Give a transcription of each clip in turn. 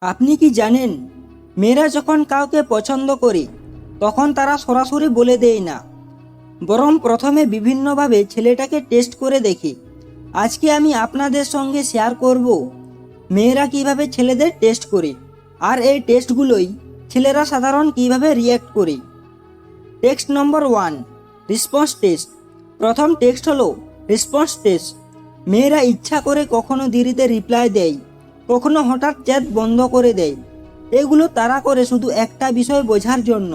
আপনি কি জানেন, মেয়েরা যখন কাউকে পছন্দ করে তখন তারা সরাসরি বলে দেয় না, বরং প্রথমে বিভিন্নভাবে ছেলেটাকে টেস্ট করে দেখে। আজকে আমি আপনাদের সঙ্গে শেয়ার করব মেয়েরা কিভাবে ছেলেদের টেস্ট করে, আর এই টেস্টগুলোই ছেলেরা সাধারণ কিভাবে রিয়্যাক্ট করে। টেক্সট নম্বর 1, রেসপন্স টেস্ট। প্রথম টেক্সট হলো রেসপন্স টেস্ট। মেয়েরা ইচ্ছা করে কখনো দেরিতে রিপ্লাই দেয়, কখনো হঠাৎ চ্যাট বন্ধ করে দেয়। এগুলো তারা করে শুধু একটা বিষয় বোঝার জন্য,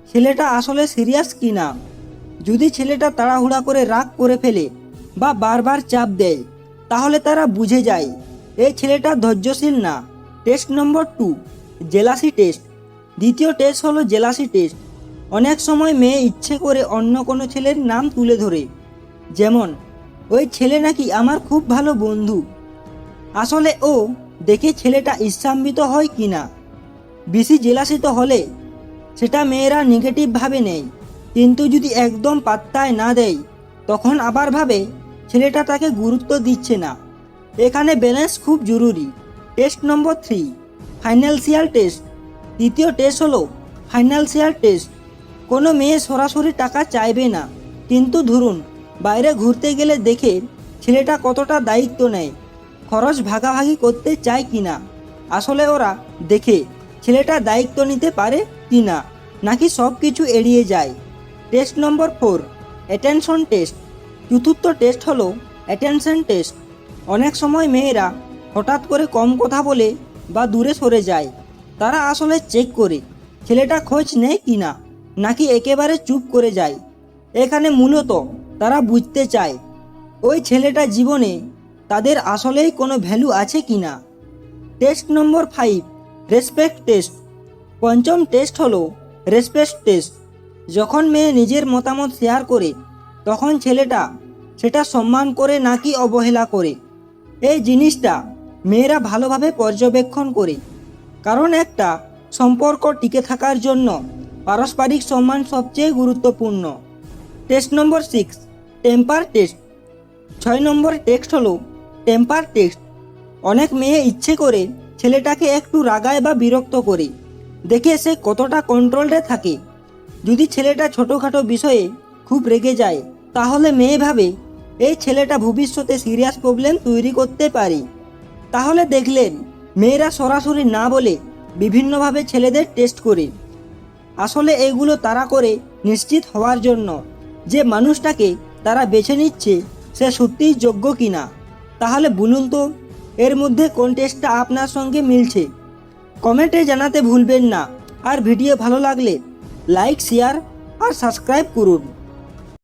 ছেলেটা আসলে সিরিয়াস কি না। যদি ছেলেটা তাড়াহুড়া করে রাগ করে ফেলে বা বারবার চাপ দেয়, তাহলে তারা বুঝে যায় এই ছেলেটা ধৈর্যশীল না। টেস্ট নম্বর 2, জেলাসি টেস্ট। দ্বিতীয় টেস্ট হলো জেলাসি টেস্ট। অনেক সময় মেয়ে ইচ্ছে করে অন্য কোনো ছেলের নাম তুলে ধরে, যেমন ওই ছেলে নাকি আমার খুব ভালো বন্ধু। আসলে ও দেখে ছেলেটা ঈর্ষান্বিত হয় কিনা। বেশি জেলাসিত হলে সেটা মেয়েরা নেগেটিভভাবে নেয়, কিন্তু যদি একদম পাত্তায় না দেয় তখন আবার ভাবে ছেলেটা তাকে গুরুত্ব দিচ্ছে না। এখানে ব্যালেন্স খুব জরুরি। টেস্ট নম্বর 3, ফাইন্যান্সিয়াল টেস্ট। তৃতীয় টেস্ট হলো ফাইন্যান্সিয়াল টেস্ট। কোনো মেয়ে সরাসরি টাকা চাইবে না, কিন্তু ধরুন বাইরে ঘুরতে গেলে দেখে ছেলেটা কতটা দায়িত্ব নেয়, খরচ ভাগাভাগি করতে চায় কিনা। আসলে ওরা দেখে ছেলেটা দায়িত্ব নিতে পারে কিনা, নাকি সব কিছু এড়িয়ে যায়। টেস্ট নম্বর 4, অ্যাটেনশন টেস্ট। চতুর্থ টেস্ট হলো অ্যাটেনশন টেস্ট। অনেক সময় মেয়েরা হঠাৎ করে কম কথা বলে বা দূরে সরে যায়। তারা আসলে চেক করে ছেলেটা খোঁজ নেয় কিনা, নাকি একেবারে চুপ করে যায়। এখানে মূলত তারা বুঝতে চায় ওই ছেলেটা জীবনে তাদের আসলেই কোনো ভ্যালু আছে কিনা। টেস্ট নম্বর 5, রেসপেক্ট টেস্ট। পঞ্চম টেস্ট হলো রেসপেক্ট টেস্ট। যখন মেয়ে নিজের মতামত শেয়ার করে তখন ছেলেটা সেটা সম্মান করে নাকি অবহেলা করে। এই জিনিসটা মেয়েরা ভালোভাবে পর্যবেক্ষণ করে, কারণ একটা সম্পর্ক টিকে থাকার জন্য পারস্পরিক সম্মান সবচেয়ে গুরুত্বপূর্ণ। টেস্ট নম্বর 6, টেম্পার টেস্ট। 6 নম্বর টেক্সট হলো টেম্পার টেস্ট। অনেক মেয়ে ইচ্ছে করে ছেলেটাকে একটু রাগায় বা বিরক্ত করে, দেখে সে কতটা কন্ট্রোলডে থাকে। যদি ছেলেটা ছোটোখাটো বিষয়ে খুব রেগে যায়, তাহলে মেয়ে ভাবে এই ছেলেটা ভবিষ্যতে সিরিয়াস প্রবলেম তৈরি করতে পারে। তাহলে দেখলেন, মেয়েরা সরাসরি না বলে বিভিন্নভাবে ছেলেদের টেস্ট করে। আসলে এগুলো তারা করে নিশ্চিত হওয়ার জন্য যে মানুষটাকে তারা বেছে নিচ্ছে সে সত্যিই যোগ্য কিনা। তাহলে বলুন তো, এর মধ্যে কোন টেস্টটা আপনার সঙ্গে মিলছে? কমেন্টে জানাতে ভুলবেন না। আর ভিডিও ভালো লাগলে লাইক, শেয়ার আর সাবস্ক্রাইব করুন।